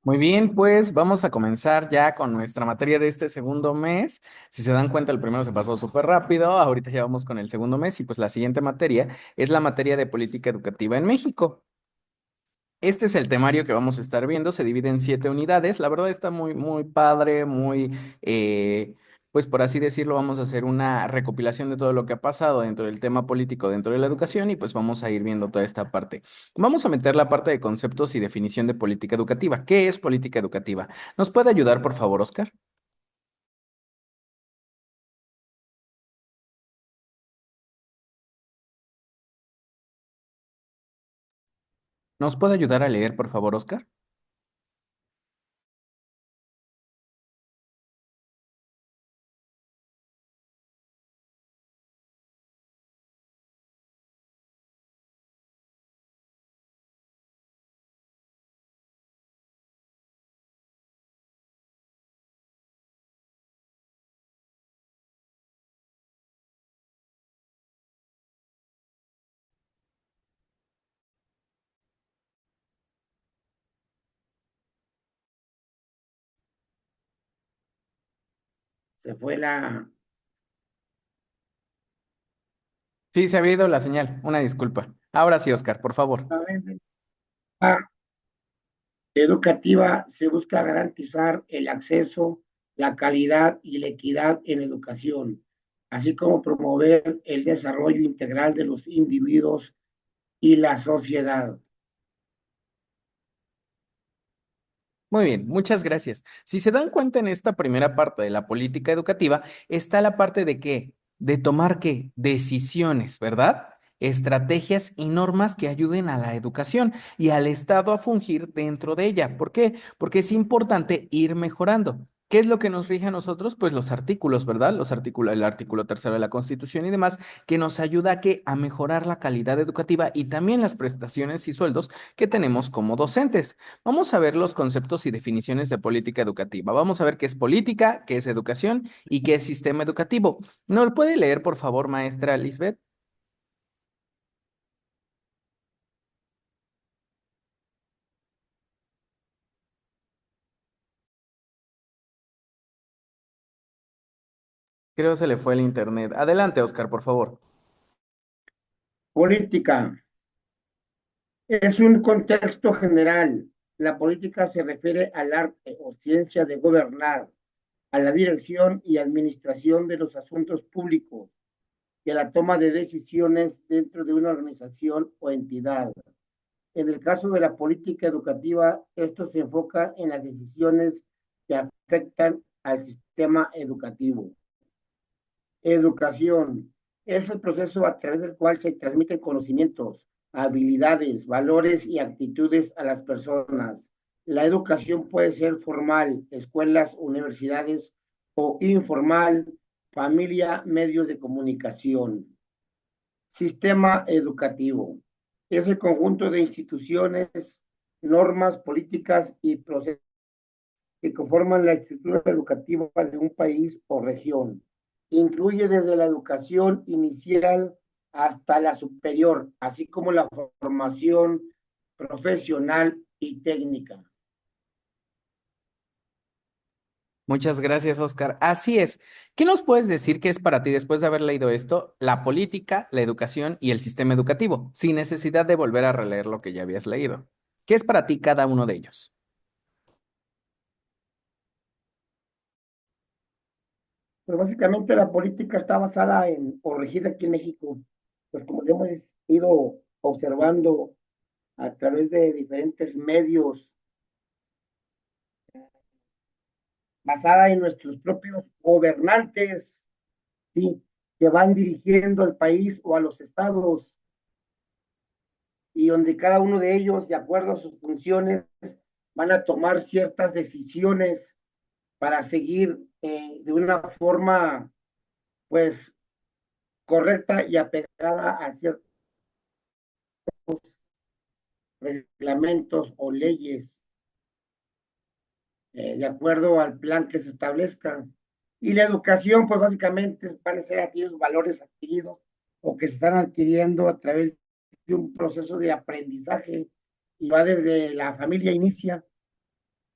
Muy bien, pues vamos a comenzar ya con nuestra materia de este segundo mes. Si se dan cuenta, el primero se pasó súper rápido, ahorita ya vamos con el segundo mes y pues la siguiente materia es la materia de política educativa en México. Este es el temario que vamos a estar viendo, se divide en 7 unidades, la verdad está muy padre, pues por así decirlo, vamos a hacer una recopilación de todo lo que ha pasado dentro del tema político, dentro de la educación y pues vamos a ir viendo toda esta parte. Vamos a meter la parte de conceptos y definición de política educativa. ¿Qué es política educativa? ¿Nos puede ayudar, por favor, Oscar? ¿Nos puede ayudar a leer, por favor, Oscar? Se fue Sí, se había ido la señal, una disculpa. Ahora sí, Oscar, por favor. la educativa. Se busca garantizar el acceso, la calidad y la equidad en educación, así como promover el desarrollo integral de los individuos y la sociedad. Muy bien, muchas gracias. Si se dan cuenta en esta primera parte de la política educativa, está la parte de qué, de tomar qué, decisiones, ¿verdad? Estrategias y normas que ayuden a la educación y al Estado a fungir dentro de ella. ¿Por qué? Porque es importante ir mejorando. ¿Qué es lo que nos rige a nosotros? Pues los artículos, ¿verdad? Los artículos, el artículo tercero de la Constitución y demás, que nos ayuda a mejorar la calidad educativa y también las prestaciones y sueldos que tenemos como docentes. Vamos a ver los conceptos y definiciones de política educativa. Vamos a ver qué es política, qué es educación y qué es sistema educativo. ¿No lo puede leer, por favor, maestra Lisbeth? Creo se le fue el internet. Adelante, Oscar, por favor. Política es un contexto general. La política se refiere al arte o ciencia de gobernar, a la dirección y administración de los asuntos públicos y a la toma de decisiones dentro de una organización o entidad. En el caso de la política educativa, esto se enfoca en las decisiones que afectan al sistema educativo. Educación es el proceso a través del cual se transmiten conocimientos, habilidades, valores y actitudes a las personas. La educación puede ser formal, escuelas, universidades, o informal, familia, medios de comunicación. Sistema educativo es el conjunto de instituciones, normas, políticas y procesos que conforman la estructura educativa de un país o región. Incluye desde la educación inicial hasta la superior, así como la formación profesional y técnica. Muchas gracias, Oscar. Así es. ¿Qué nos puedes decir que es para ti, después de haber leído esto, la política, la educación y el sistema educativo, sin necesidad de volver a releer lo que ya habías leído? ¿Qué es para ti cada uno de ellos? Pero básicamente la política está basada en, o regida aquí en México, pues como hemos ido observando a través de diferentes medios, basada en nuestros propios gobernantes, ¿sí? Que van dirigiendo el país o a los estados y donde cada uno de ellos, de acuerdo a sus funciones, van a tomar ciertas decisiones para seguir de una forma, pues, correcta y apegada a ciertos reglamentos o leyes, de acuerdo al plan que se establezca. Y la educación, pues básicamente van a ser aquellos valores adquiridos o que se están adquiriendo a través un proceso de aprendizaje y va desde la familia inicia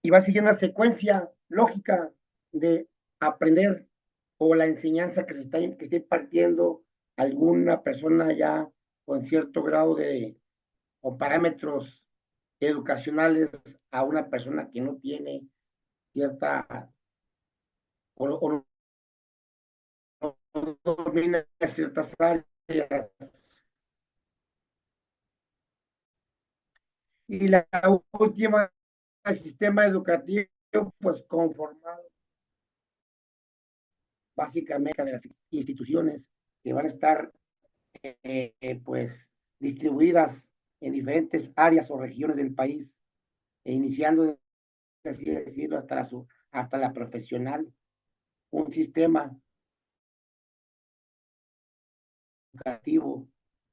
y va siguiendo una secuencia lógica de aprender o la enseñanza que esté impartiendo alguna persona ya con cierto grado de o parámetros educacionales a una persona que no tiene cierta o no domina ciertas áreas. Y la última, el sistema educativo, pues conformado básicamente de las instituciones que van a estar pues distribuidas en diferentes áreas o regiones del país, e iniciando, así decirlo, hasta la profesional, un sistema educativo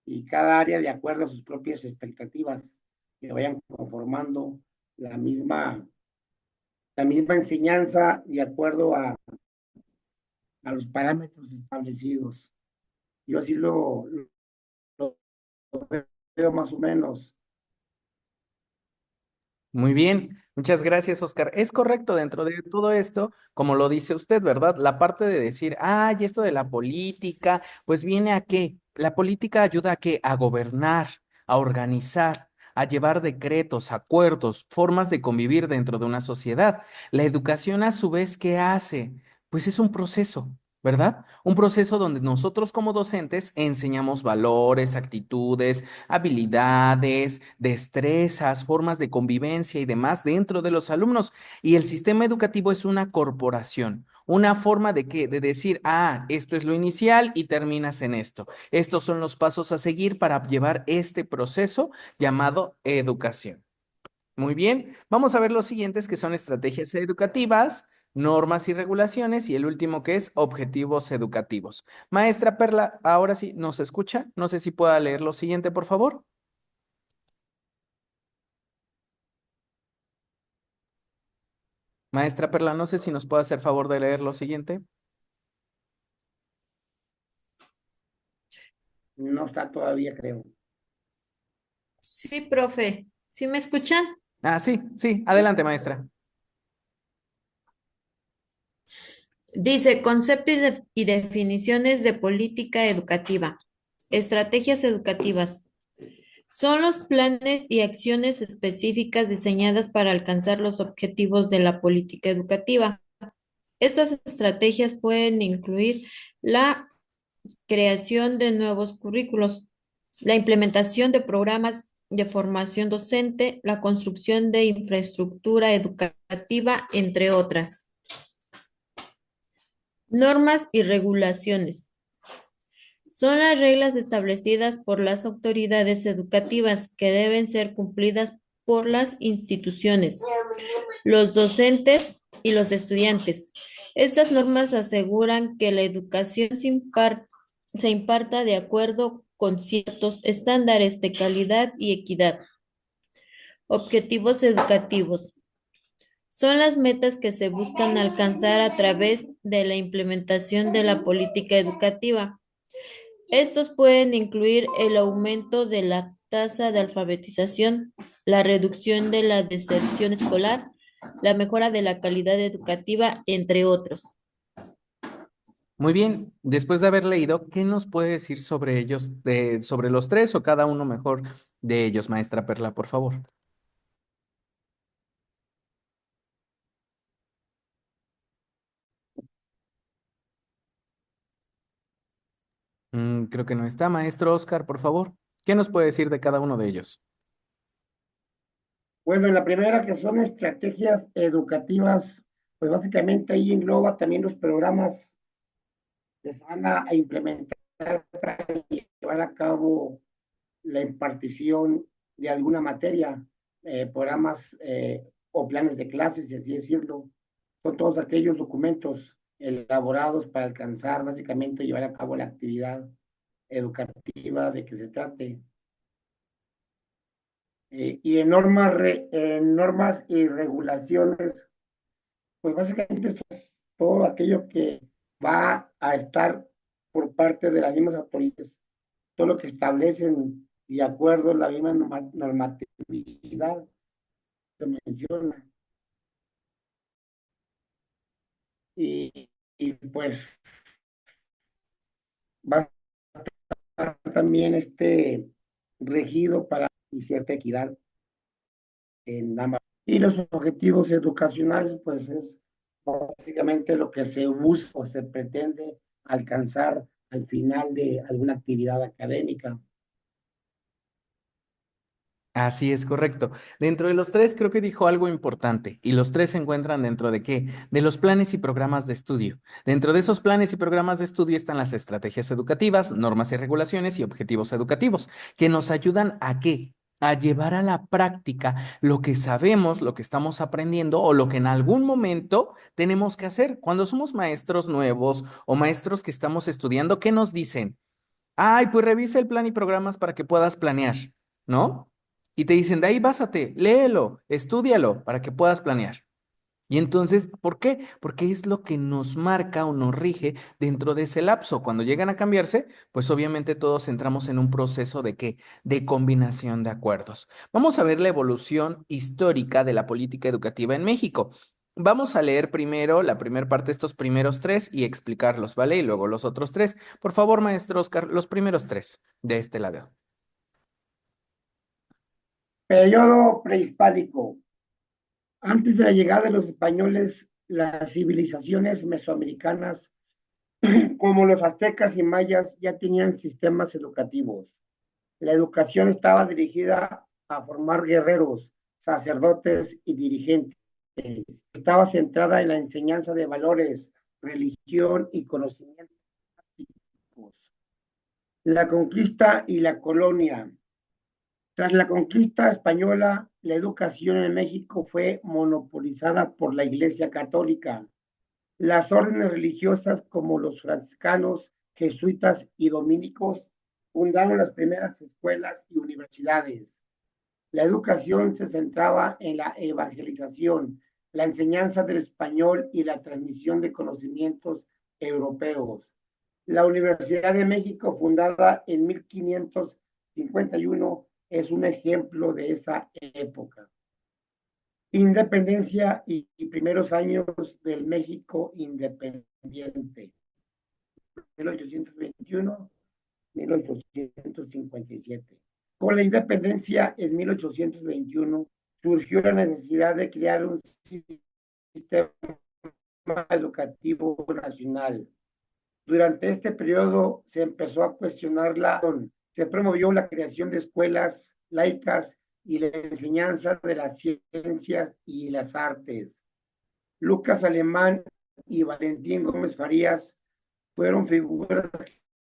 y cada área de acuerdo a sus propias expectativas que vayan conformando la misma, la misma enseñanza de acuerdo a los parámetros establecidos. Yo así lo veo más o menos. Muy bien, muchas gracias, Oscar. Es correcto dentro de todo esto, como lo dice usted, ¿verdad? La parte de decir, y esto de la política, pues viene a qué? La política ayuda a qué? A gobernar, a organizar, a llevar decretos, acuerdos, formas de convivir dentro de una sociedad. La educación, a su vez, ¿qué hace? Pues es un proceso. ¿Verdad? Un proceso donde nosotros como docentes enseñamos valores, actitudes, habilidades, destrezas, formas de convivencia y demás dentro de los alumnos. Y el sistema educativo es una corporación, una forma de que, de decir, esto es lo inicial y terminas en esto. Estos son los pasos a seguir para llevar este proceso llamado educación. Muy bien, vamos a ver los siguientes que son estrategias educativas, normas y regulaciones y el último que es objetivos educativos. Maestra Perla, ahora sí, ¿nos escucha? No sé si pueda leer lo siguiente, por favor. Maestra Perla, no sé si nos puede hacer favor de leer lo siguiente. No está todavía, creo. Sí, profe. ¿Sí me escuchan? Sí, sí, adelante, maestra. Dice, concepto y definiciones de política educativa. Estrategias educativas. Son los planes y acciones específicas diseñadas para alcanzar los objetivos de la política educativa. Estas estrategias pueden incluir la creación de nuevos currículos, la implementación de programas de formación docente, la construcción de infraestructura educativa, entre otras. Normas y regulaciones. Son las reglas establecidas por las autoridades educativas que deben ser cumplidas por las instituciones, los docentes y los estudiantes. Estas normas aseguran que la educación se imparta de acuerdo con ciertos estándares de calidad y equidad. Objetivos educativos. Son las metas que se buscan alcanzar a través de la implementación de la política educativa. Estos pueden incluir el aumento de la tasa de alfabetización, la reducción de la deserción escolar, la mejora de la calidad educativa, entre otros. Muy bien, después de haber leído, ¿qué nos puede decir sobre ellos, sobre los tres o cada uno mejor de ellos, maestra Perla, por favor? Creo que no está. Maestro Oscar, por favor, ¿qué nos puede decir de cada uno de ellos? Bueno, en la primera que son estrategias educativas, pues básicamente ahí engloba también los programas que se van a implementar para llevar a cabo la impartición de alguna materia, programas o planes de clases, y así decirlo. Son todos aquellos documentos elaborados para alcanzar básicamente llevar a cabo la actividad educativa de que se trate. Y en normas y regulaciones, pues básicamente esto es todo aquello que va a estar por parte de las mismas autoridades, todo lo que establecen de acuerdo a la misma normatividad que menciona. Y pues va a estar también regido para y cierta equidad en ambas. Y los objetivos educacionales, pues es básicamente lo que se busca o se pretende alcanzar al final de alguna actividad académica. Así es, correcto. Dentro de los tres, creo que dijo algo importante, y los tres se encuentran dentro de qué? De los planes y programas de estudio. Dentro de esos planes y programas de estudio están las estrategias educativas, normas y regulaciones y objetivos educativos, que nos ayudan a qué? A llevar a la práctica lo que sabemos, lo que estamos aprendiendo o lo que en algún momento tenemos que hacer. Cuando somos maestros nuevos o maestros que estamos estudiando, ¿qué nos dicen? Ay, pues revisa el plan y programas para que puedas planear, ¿no? Y te dicen, de ahí básate, léelo, estúdialo para que puedas planear. Y entonces, ¿por qué? Porque es lo que nos marca o nos rige dentro de ese lapso. Cuando llegan a cambiarse, pues obviamente todos entramos en un proceso de qué? De combinación de acuerdos. Vamos a ver la evolución histórica de la política educativa en México. Vamos a leer primero la primera parte de estos primeros tres y explicarlos, ¿vale? Y luego los otros tres. Por favor, maestro Oscar, los primeros tres de este lado. Periodo prehispánico. Antes de la llegada de los españoles, las civilizaciones mesoamericanas, como los aztecas y mayas, ya tenían sistemas educativos. La educación estaba dirigida a formar guerreros, sacerdotes y dirigentes. Estaba centrada en la enseñanza de valores, religión y conocimientos prácticos. La conquista y la colonia. Tras la conquista española, la educación en México fue monopolizada por la Iglesia Católica. Las órdenes religiosas como los franciscanos, jesuitas y dominicos fundaron las primeras escuelas y universidades. La educación se centraba en la evangelización, la enseñanza del español y la transmisión de conocimientos europeos. La Universidad de México, fundada en 1551, es un ejemplo de esa época. Independencia y primeros años del México independiente, 1821-1857. Con la independencia en 1821 surgió la necesidad de crear un sistema educativo nacional. Durante este periodo se empezó a cuestionar se promovió la creación de escuelas laicas y la enseñanza de las ciencias y las artes. Lucas Alemán y Valentín Gómez Farías fueron figuras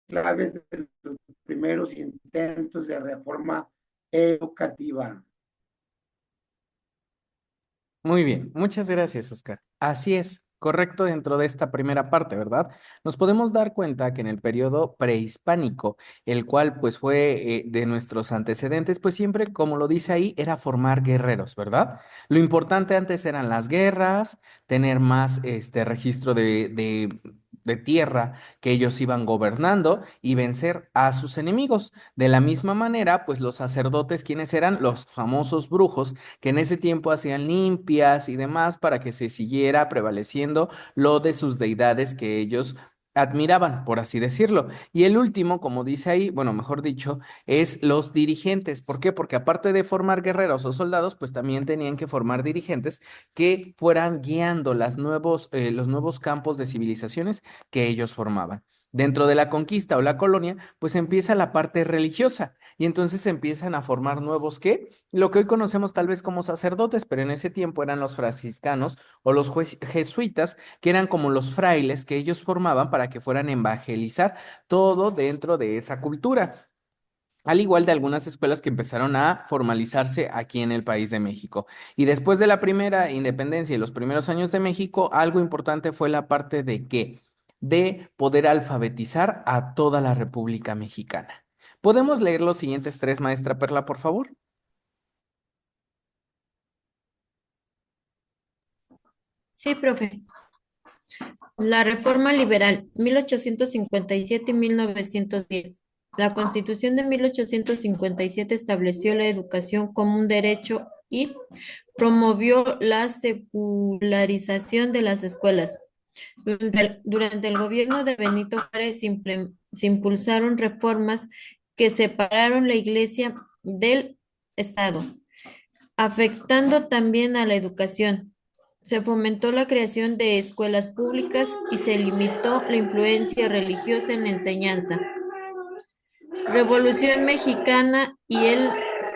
claves de los primeros intentos de reforma educativa. Muy bien, muchas gracias, Oscar. Así es, correcto dentro de esta primera parte, ¿verdad? Nos podemos dar cuenta que en el periodo prehispánico, el cual pues fue de nuestros antecedentes, pues siempre, como lo dice ahí, era formar guerreros, ¿verdad? Lo importante antes eran las guerras, tener más registro de tierra que ellos iban gobernando y vencer a sus enemigos. De la misma manera, pues los sacerdotes, ¿quiénes eran? Los famosos brujos que en ese tiempo hacían limpias y demás para que se siguiera prevaleciendo lo de sus deidades que ellos admiraban, por así decirlo. Y el último, como dice ahí, bueno, mejor dicho, es los dirigentes. ¿Por qué? Porque aparte de formar guerreros o soldados, pues también tenían que formar dirigentes que fueran guiando los nuevos campos de civilizaciones que ellos formaban. Dentro de la conquista o la colonia, pues empieza la parte religiosa y entonces empiezan a formar nuevos, ¿qué? Lo que hoy conocemos tal vez como sacerdotes, pero en ese tiempo eran los franciscanos o los jesuitas, que eran como los frailes que ellos formaban para que fueran a evangelizar todo dentro de esa cultura. Al igual de algunas escuelas que empezaron a formalizarse aquí en el país de México. Y después de la primera independencia y los primeros años de México, algo importante fue la parte de qué, de poder alfabetizar a toda la República Mexicana. ¿Podemos leer los siguientes tres, maestra Perla, por favor? Sí, profe. La Reforma Liberal, 1857 y 1910. La Constitución de 1857 estableció la educación como un derecho y promovió la secularización de las escuelas. Durante el gobierno de Benito Juárez se impulsaron reformas que separaron la iglesia del Estado, afectando también a la educación. Se fomentó la creación de escuelas públicas y se limitó la influencia religiosa en la enseñanza. Revolución Mexicana y el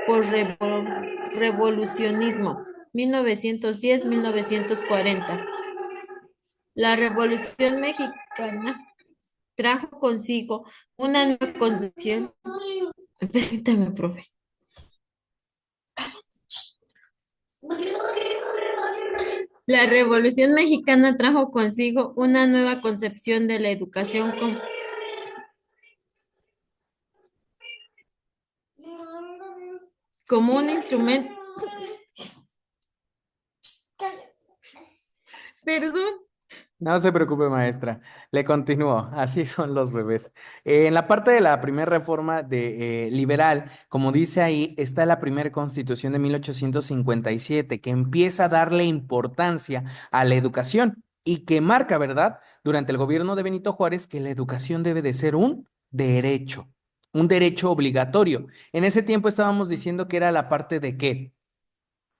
posrevolucionismo, 1910-1940. La Revolución Mexicana trajo consigo una nueva concepción. Permítame, profe. La Revolución Mexicana trajo consigo una nueva concepción de la educación como un instrumento. Perdón. No se preocupe, maestra. Le continúo. Así son los bebés. En la parte de la primera reforma liberal, como dice ahí, está la primera constitución de 1857 que empieza a darle importancia a la educación y que marca, ¿verdad? Durante el gobierno de Benito Juárez, que la educación debe de ser un derecho obligatorio. En ese tiempo estábamos diciendo que era la parte de qué,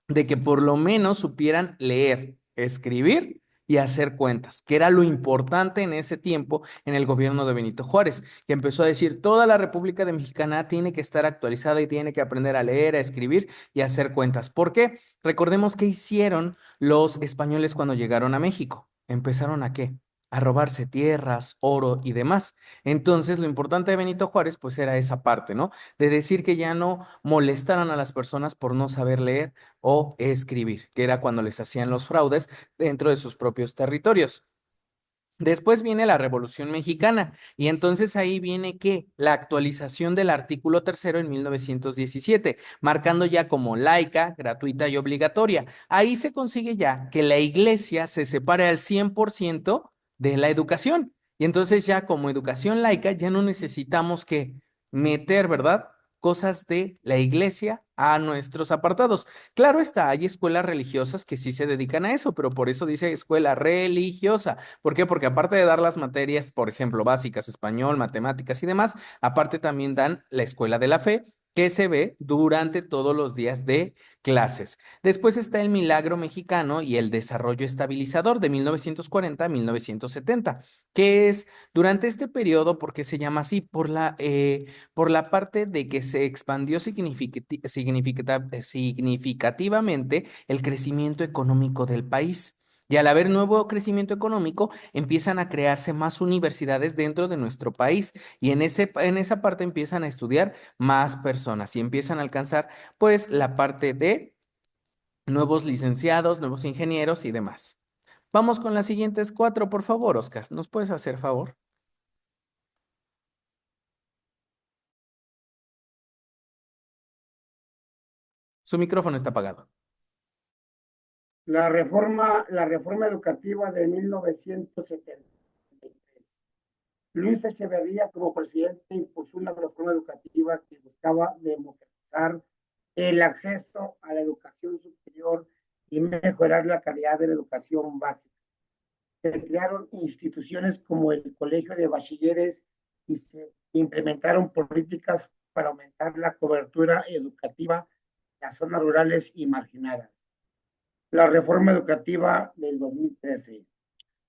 de que por lo menos supieran leer, escribir y hacer cuentas, que era lo importante en ese tiempo en el gobierno de Benito Juárez, que empezó a decir, toda la República de Mexicana tiene que estar actualizada y tiene que aprender a leer, a escribir y a hacer cuentas. ¿Por qué? Recordemos qué hicieron los españoles cuando llegaron a México. ¿Empezaron a qué? A robarse tierras, oro y demás. Entonces, lo importante de Benito Juárez, pues era esa parte, ¿no? De decir que ya no molestaran a las personas por no saber leer o escribir, que era cuando les hacían los fraudes dentro de sus propios territorios. Después viene la Revolución Mexicana y entonces ahí viene que la actualización del artículo tercero en 1917, marcando ya como laica, gratuita y obligatoria. Ahí se consigue ya que la iglesia se separe al 100% de la educación. Y entonces ya como educación laica ya no necesitamos que meter, ¿verdad? Cosas de la iglesia a nuestros apartados. Claro está, hay escuelas religiosas que sí se dedican a eso, pero por eso dice escuela religiosa. ¿Por qué? Porque aparte de dar las materias, por ejemplo, básicas, español, matemáticas y demás, aparte también dan la escuela de la fe que se ve durante todos los días de clases. Después está el milagro mexicano y el desarrollo estabilizador de 1940 a 1970, que es durante este periodo, ¿por qué se llama así? Por la parte de que se expandió significativamente el crecimiento económico del país. Y al haber nuevo crecimiento económico, empiezan a crearse más universidades dentro de nuestro país y en esa parte empiezan a estudiar más personas y empiezan a alcanzar pues la parte de nuevos licenciados, nuevos ingenieros y demás. Vamos con las siguientes cuatro, por favor, Oscar. ¿Nos puedes hacer favor? Su micrófono está apagado. La reforma educativa de 1973. Luis Echeverría, como presidente, impulsó una reforma educativa que buscaba democratizar el acceso a la educación superior y mejorar la calidad de la educación básica. Se crearon instituciones como el Colegio de Bachilleres y se implementaron políticas para aumentar la cobertura educativa en las zonas rurales y marginadas. La reforma educativa del 2013.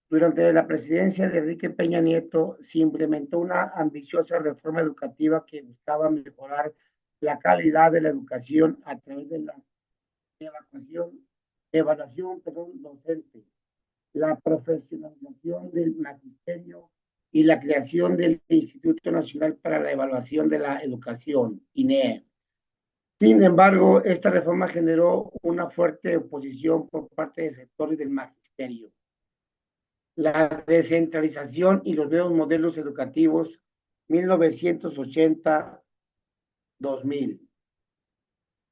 Durante la presidencia de Enrique Peña Nieto se implementó una ambiciosa reforma educativa que buscaba mejorar la calidad de la educación a través de la evaluación docente, la profesionalización del magisterio y la creación del Instituto Nacional para la Evaluación de la Educación, INEE. Sin embargo, esta reforma generó una fuerte oposición por parte de sectores del magisterio. La descentralización y los nuevos modelos educativos 1980-2000.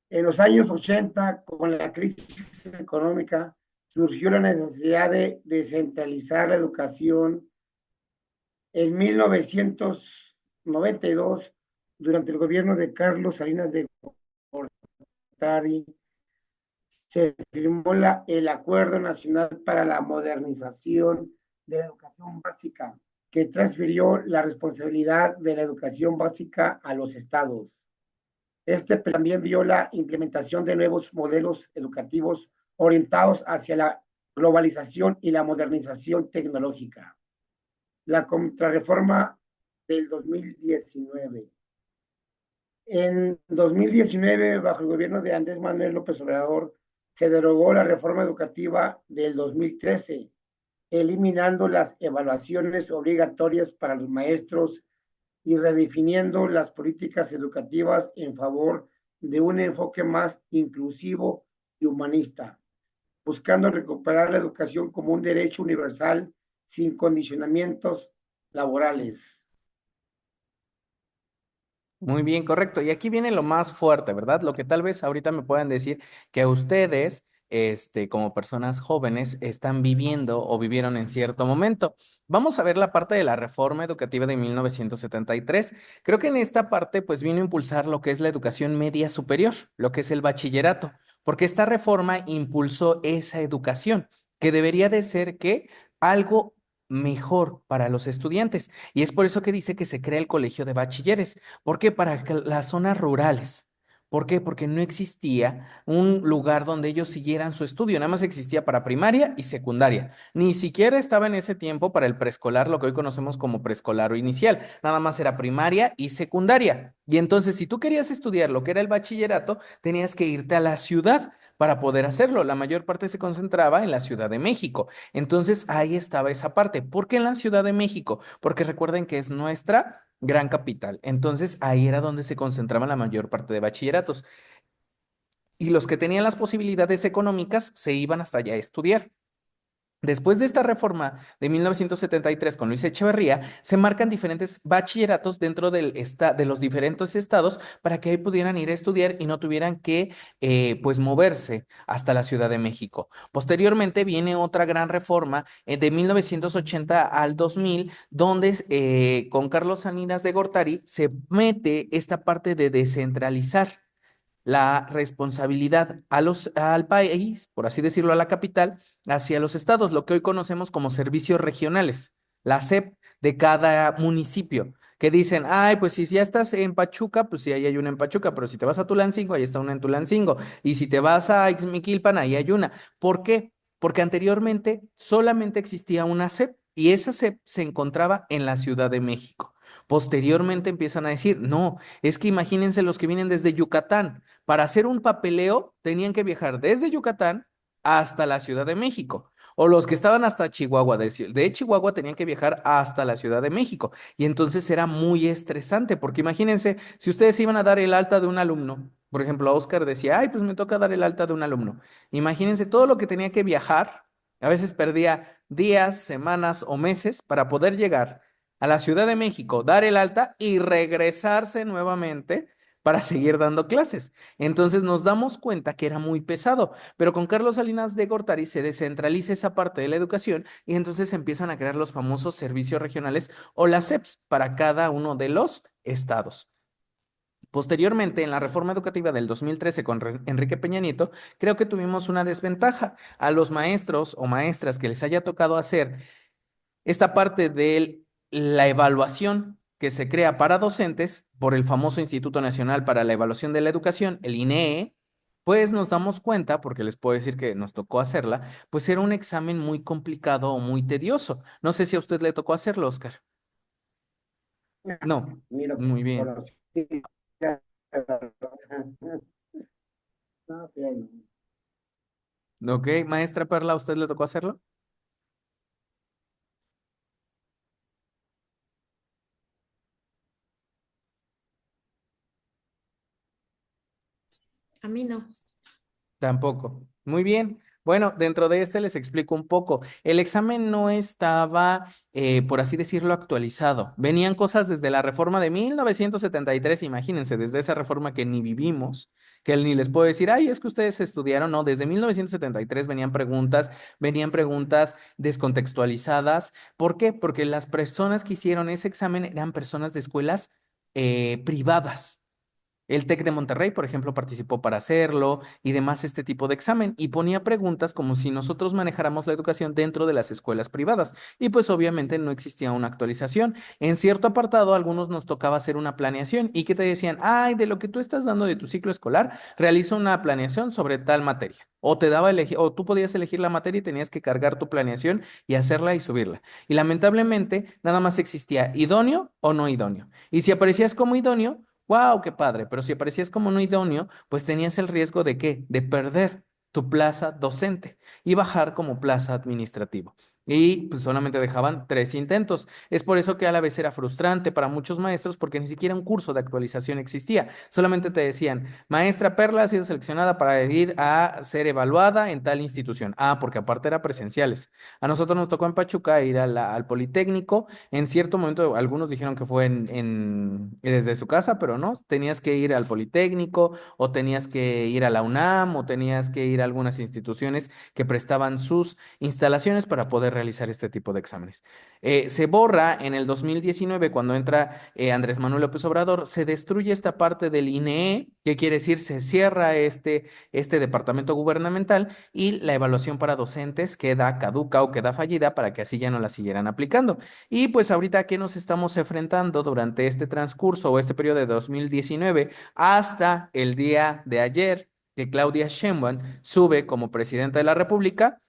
En los años 80, con la crisis económica, surgió la necesidad de descentralizar la educación. En 1992 durante el gobierno de Carlos Salinas de Gortari, se firmó el Acuerdo Nacional para la Modernización de la Educación Básica, que transfirió la responsabilidad de la educación básica a los estados. Este también vio la implementación de nuevos modelos educativos orientados hacia la globalización y la modernización tecnológica. La contrarreforma del 2019. En 2019, bajo el gobierno de Andrés Manuel López Obrador, se derogó la reforma educativa del 2013, eliminando las evaluaciones obligatorias para los maestros y redefiniendo las políticas educativas en favor de un enfoque más inclusivo y humanista, buscando recuperar la educación como un derecho universal sin condicionamientos laborales. Muy bien, correcto. Y aquí viene lo más fuerte, ¿verdad? Lo que tal vez ahorita me puedan decir que ustedes, como personas jóvenes, están viviendo o vivieron en cierto momento. Vamos a ver la parte de la reforma educativa de 1973. Creo que en esta parte, pues, vino a impulsar lo que es la educación media superior, lo que es el bachillerato, porque esta reforma impulsó esa educación, que debería de ser que algo mejor para los estudiantes. Y es por eso que dice que se crea el colegio de bachilleres. ¿Por qué? Para las zonas rurales. ¿Por qué? Porque no existía un lugar donde ellos siguieran su estudio, nada más existía para primaria y secundaria. Ni siquiera estaba en ese tiempo para el preescolar, lo que hoy conocemos como preescolar o inicial, nada más era primaria y secundaria. Y entonces, si tú querías estudiar lo que era el bachillerato, tenías que irte a la ciudad para poder hacerlo. La mayor parte se concentraba en la Ciudad de México. Entonces, ahí estaba esa parte. ¿Por qué en la Ciudad de México? Porque recuerden que es nuestra gran capital. Entonces ahí era donde se concentraba la mayor parte de bachilleratos. Y los que tenían las posibilidades económicas se iban hasta allá a estudiar. Después de esta reforma de 1973 con Luis Echeverría, se marcan diferentes bachilleratos dentro de los diferentes estados para que ahí pudieran ir a estudiar y no tuvieran que pues moverse hasta la Ciudad de México. Posteriormente viene otra gran reforma de 1980 al 2000, donde con Carlos Salinas de Gortari se mete esta parte de descentralizar la responsabilidad al país, por así decirlo, a la capital, hacia los estados, lo que hoy conocemos como servicios regionales, la SEP de cada municipio, que dicen, ay, pues si ya estás en Pachuca, pues sí, ahí hay una en Pachuca, pero si te vas a Tulancingo, ahí está una en Tulancingo, y si te vas a Ixmiquilpan, ahí hay una. ¿Por qué? Porque anteriormente solamente existía una SEP y esa SEP se encontraba en la Ciudad de México. Posteriormente empiezan a decir, no, es que imagínense los que vienen desde Yucatán. Para hacer un papeleo tenían que viajar desde Yucatán hasta la Ciudad de México. O los que estaban hasta Chihuahua, de Chihuahua tenían que viajar hasta la Ciudad de México. Y entonces era muy estresante, porque imagínense, si ustedes iban a dar el alta de un alumno, por ejemplo, Oscar decía, ay, pues me toca dar el alta de un alumno. Imagínense todo lo que tenía que viajar, a veces perdía días, semanas o meses para poder llegar a la Ciudad de México, dar el alta y regresarse nuevamente para seguir dando clases. Entonces nos damos cuenta que era muy pesado, pero con Carlos Salinas de Gortari se descentraliza esa parte de la educación y entonces se empiezan a crear los famosos servicios regionales o las SEPs para cada uno de los estados. Posteriormente, en la reforma educativa del 2013 con Enrique Peña Nieto, creo que tuvimos una desventaja. A los maestros o maestras que les haya tocado hacer esta parte de la evaluación que se crea para docentes por el famoso Instituto Nacional para la Evaluación de la Educación, el INEE, pues nos damos cuenta, porque les puedo decir que nos tocó hacerla, pues era un examen muy complicado o muy tedioso. No sé si a usted le tocó hacerlo, Oscar. No, Ni lo muy bien. conocí. No, sí, no. Ok, maestra Perla, ¿a usted le tocó hacerlo? A mí no. Tampoco. Muy bien. Bueno, dentro de este les explico un poco. El examen no estaba, por así decirlo, actualizado. Venían cosas desde la reforma de 1973, imagínense, desde esa reforma que ni vivimos, que ni les puedo decir, ay, es que ustedes estudiaron, no, desde 1973 venían preguntas descontextualizadas. ¿Por qué? Porque las personas que hicieron ese examen eran personas de escuelas privadas. El TEC de Monterrey, por ejemplo, participó para hacerlo y demás este tipo de examen y ponía preguntas como si nosotros manejáramos la educación dentro de las escuelas privadas y pues obviamente no existía una actualización. En cierto apartado, a algunos nos tocaba hacer una planeación y que te decían, ay, de lo que tú estás dando de tu ciclo escolar, realiza una planeación sobre tal materia. O te daba elegir, o tú podías elegir la materia y tenías que cargar tu planeación y hacerla y subirla. Y lamentablemente, nada más existía idóneo o no idóneo. Y si aparecías como idóneo, wow, qué padre, pero si aparecías como no idóneo, pues tenías el riesgo de qué? De perder tu plaza docente y bajar como plaza administrativo. Y pues solamente dejaban 3 intentos. Es por eso que a la vez era frustrante para muchos maestros porque ni siquiera un curso de actualización existía. Solamente te decían, maestra Perla ha sido seleccionada para ir a ser evaluada en tal institución. Ah, porque aparte era presenciales. A nosotros nos tocó en Pachuca ir al Politécnico. En cierto momento, algunos dijeron que fue desde su casa, pero no, tenías que ir al Politécnico o tenías que ir a la UNAM o tenías que ir a algunas instituciones que prestaban sus instalaciones para poder realizar este tipo de exámenes. Se borra en el 2019 cuando entra Andrés Manuel López Obrador, se destruye esta parte del INEE, que quiere decir se cierra este departamento gubernamental y la evaluación para docentes queda caduca o queda fallida para que así ya no la siguieran aplicando. Y pues ahorita ¿a qué nos estamos enfrentando durante este transcurso o este periodo de 2019 hasta el día de ayer que Claudia Sheinbaum sube como presidenta de la República?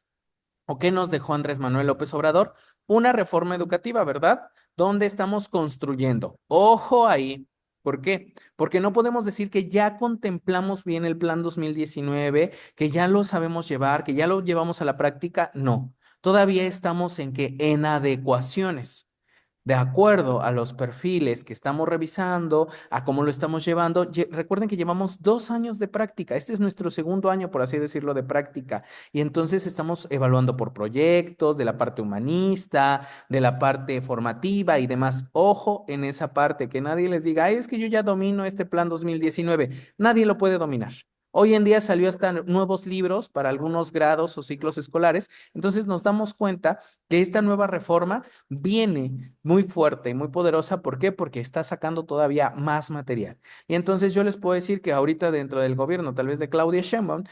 ¿O qué nos dejó Andrés Manuel López Obrador? Una reforma educativa, ¿verdad? Donde estamos construyendo. Ojo ahí. ¿Por qué? Porque no podemos decir que ya contemplamos bien el plan 2019, que ya lo sabemos llevar, que ya lo llevamos a la práctica. No, todavía estamos en que en adecuaciones de acuerdo a los perfiles que estamos revisando, a cómo lo estamos llevando. Recuerden que llevamos 2 años de práctica. Este es nuestro segundo año, por así decirlo, de práctica. Y entonces estamos evaluando por proyectos, de la parte humanista, de la parte formativa y demás. Ojo en esa parte, que nadie les diga, ay, es que yo ya domino este plan 2019. Nadie lo puede dominar. Hoy en día salió hasta nuevos libros para algunos grados o ciclos escolares. Entonces nos damos cuenta que esta nueva reforma viene muy fuerte y muy poderosa. ¿Por qué? Porque está sacando todavía más material. Y entonces yo les puedo decir que ahorita dentro del gobierno, tal vez de Claudia Sheinbaum,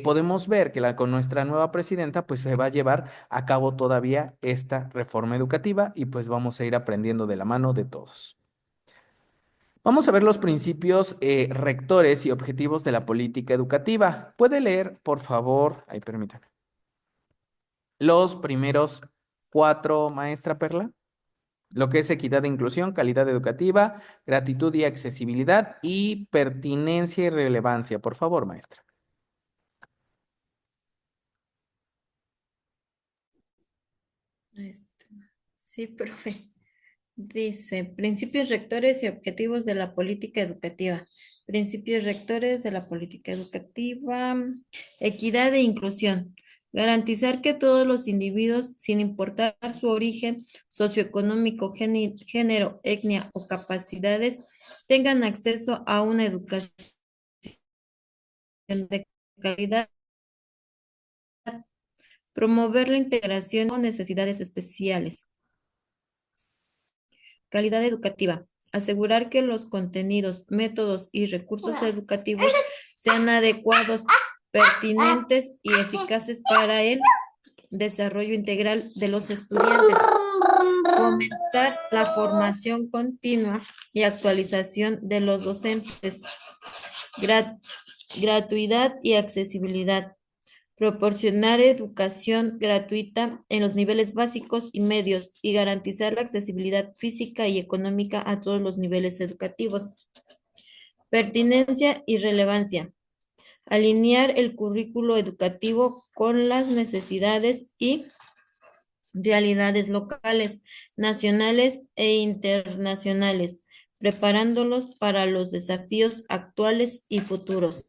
podemos ver que con nuestra nueva presidenta, pues se va a llevar a cabo todavía esta reforma educativa y pues vamos a ir aprendiendo de la mano de todos. Vamos a ver los principios rectores y objetivos de la política educativa. ¿Puede leer, por favor? Ahí, permítame. Los primeros 4, maestra Perla. Lo que es equidad e inclusión, calidad educativa, gratitud y accesibilidad y pertinencia y relevancia. Por favor, maestra. Este, Sí, profe. Dice, principios rectores y objetivos de la política educativa. Principios rectores de la política educativa. Equidad e inclusión. Garantizar que todos los individuos, sin importar su origen socioeconómico, género, etnia o capacidades, tengan acceso a una educación de calidad. Promover la integración con necesidades especiales. Calidad educativa. Asegurar que los contenidos, métodos y recursos educativos sean adecuados, pertinentes y eficaces para el desarrollo integral de los estudiantes. Fomentar la formación continua y actualización de los docentes. Gratuidad y accesibilidad. Proporcionar educación gratuita en los niveles básicos y medios y garantizar la accesibilidad física y económica a todos los niveles educativos. Pertinencia y relevancia. Alinear el currículo educativo con las necesidades y realidades locales, nacionales e internacionales, preparándolos para los desafíos actuales y futuros.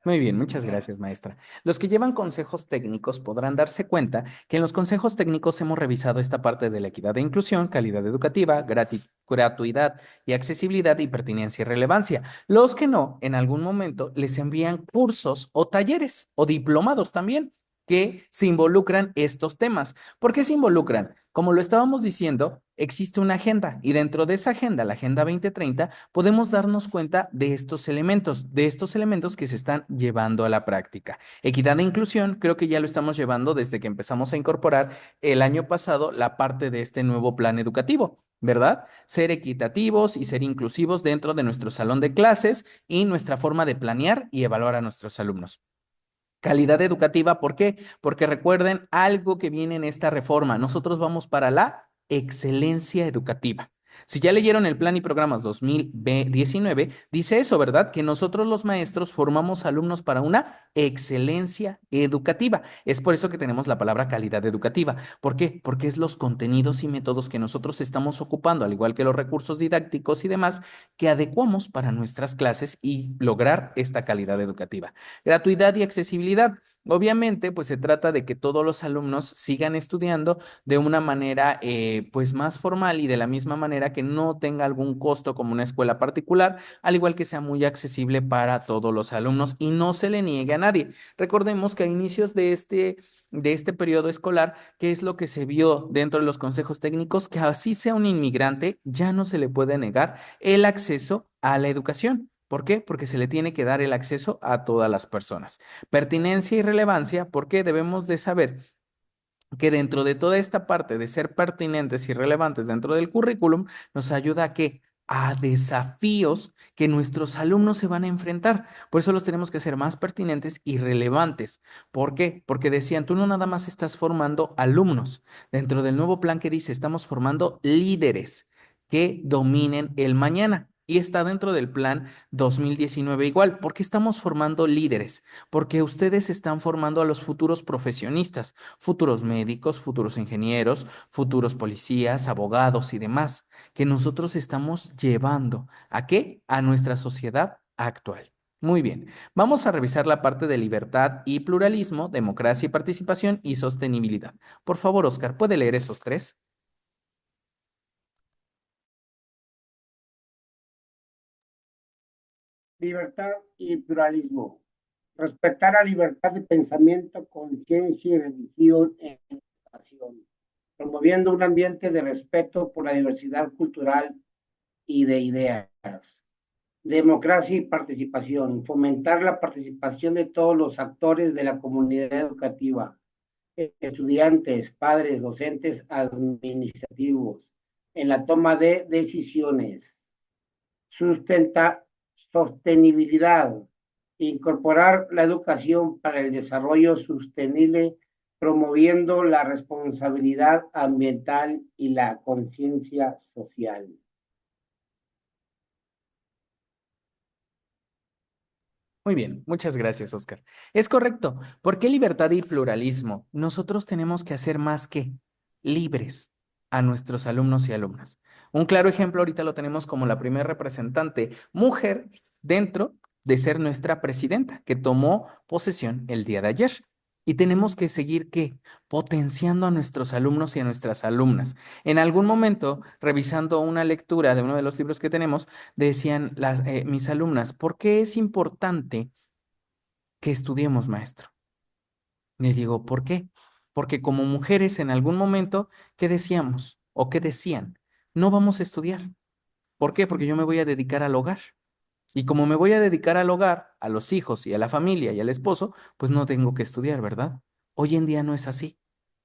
Muy bien, muchas gracias, maestra. Los que llevan consejos técnicos podrán darse cuenta que en los consejos técnicos hemos revisado esta parte de la equidad e inclusión, calidad educativa, gratuidad y accesibilidad y pertinencia y relevancia. Los que no, en algún momento les envían cursos o talleres o diplomados también que se involucran estos temas. ¿Por qué se involucran? Como lo estábamos diciendo, existe una agenda y dentro de esa agenda, la Agenda 2030, podemos darnos cuenta de estos elementos que se están llevando a la práctica. Equidad e inclusión, creo que ya lo estamos llevando desde que empezamos a incorporar el año pasado la parte de este nuevo plan educativo. ¿Verdad? Ser equitativos y ser inclusivos dentro de nuestro salón de clases y nuestra forma de planear y evaluar a nuestros alumnos. Calidad educativa, ¿por qué? Porque recuerden algo que viene en esta reforma. Nosotros vamos para la excelencia educativa. Si ya leyeron el plan y programas 2019, dice eso, ¿verdad? Que nosotros los maestros formamos alumnos para una excelencia educativa. Es por eso que tenemos la palabra calidad educativa. ¿Por qué? Porque es los contenidos y métodos que nosotros estamos ocupando, al igual que los recursos didácticos y demás, que adecuamos para nuestras clases y lograr esta calidad educativa. Gratuidad y accesibilidad. Obviamente, pues se trata de que todos los alumnos sigan estudiando de una manera pues más formal y de la misma manera que no tenga algún costo como una escuela particular, al igual que sea muy accesible para todos los alumnos y no se le niegue a nadie. Recordemos que a inicios de este periodo escolar, ¿qué es lo que se vio dentro de los consejos técnicos? Que así sea un inmigrante, ya no se le puede negar el acceso a la educación. ¿Por qué? Porque se le tiene que dar el acceso a todas las personas. Pertinencia y relevancia, porque debemos de saber que dentro de toda esta parte de ser pertinentes y relevantes dentro del currículum, nos ayuda a que a desafíos que nuestros alumnos se van a enfrentar. Por eso los tenemos que hacer más pertinentes y relevantes. ¿Por qué? Porque decían, tú no nada más estás formando alumnos. Dentro del nuevo plan que dice, estamos formando líderes que dominen el mañana. Y está dentro del plan 2019 igual, porque estamos formando líderes, porque ustedes están formando a los futuros profesionistas, futuros médicos, futuros ingenieros, futuros policías, abogados y demás, que nosotros estamos llevando ¿a qué? A nuestra sociedad actual. Muy bien, vamos a revisar la parte de libertad y pluralismo, democracia y participación y sostenibilidad. Por favor, Oscar, ¿puede leer esos tres? Libertad y pluralismo. Respetar la libertad de pensamiento, conciencia y religión en educación, promoviendo un ambiente de respeto por la diversidad cultural y de ideas. Democracia y participación. Fomentar la participación de todos los actores de la comunidad educativa, estudiantes, padres, docentes, administrativos, en la toma de decisiones. Sustenta, sostenibilidad. Incorporar la educación para el desarrollo sostenible, promoviendo la responsabilidad ambiental y la conciencia social. Muy bien, muchas gracias, Oscar. Es correcto. ¿Por qué libertad y pluralismo? Nosotros tenemos que hacer más que libres a nuestros alumnos y alumnas. Un claro ejemplo ahorita lo tenemos como la primera representante mujer dentro de ser nuestra presidenta, que tomó posesión el día de ayer. Y tenemos que seguir, ¿qué? Potenciando a nuestros alumnos y a nuestras alumnas. En algún momento, revisando una lectura de uno de los libros que tenemos, decían mis alumnas, ¿por qué es importante que estudiemos, maestro? Les digo, ¿por qué? Porque como mujeres en algún momento, ¿qué decíamos? ¿O qué decían? No vamos a estudiar. ¿Por qué? Porque yo me voy a dedicar al hogar. Y como me voy a dedicar al hogar, a los hijos y a la familia y al esposo, pues no tengo que estudiar, ¿verdad? Hoy en día no es así.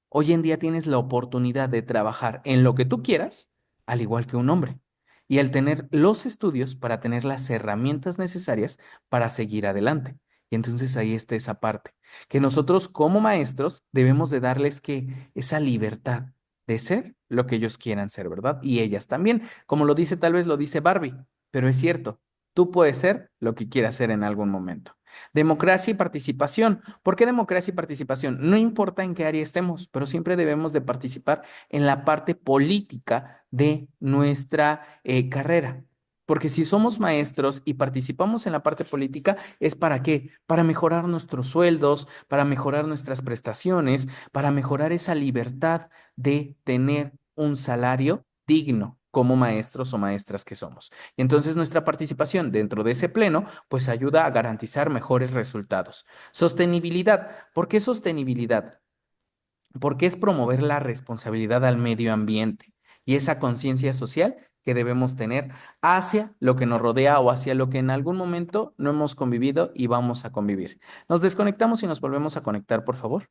Hoy en día tienes la oportunidad de trabajar en lo que tú quieras, al igual que un hombre, y al tener los estudios para tener las herramientas necesarias para seguir adelante. Y entonces ahí está esa parte, que nosotros como maestros debemos de darles que esa libertad de ser lo que ellos quieran ser, ¿verdad? Y ellas también, como lo dice, tal vez lo dice Barbie, pero es cierto, tú puedes ser lo que quieras ser en algún momento. Democracia y participación. ¿Por qué democracia y participación? No importa en qué área estemos, pero siempre debemos de participar en la parte política de nuestra carrera. Porque si somos maestros y participamos en la parte política, ¿es para qué? Para mejorar nuestros sueldos, para mejorar nuestras prestaciones, para mejorar esa libertad de tener un salario digno como maestros o maestras que somos. Y entonces nuestra participación dentro de ese pleno pues ayuda a garantizar mejores resultados. Sostenibilidad. ¿Por qué sostenibilidad? porque es promover la responsabilidad al medio ambiente y esa conciencia social que debemos tener hacia lo que nos rodea o hacia lo que en algún momento no hemos convivido y vamos a convivir. Nos desconectamos y nos volvemos a conectar, por favor.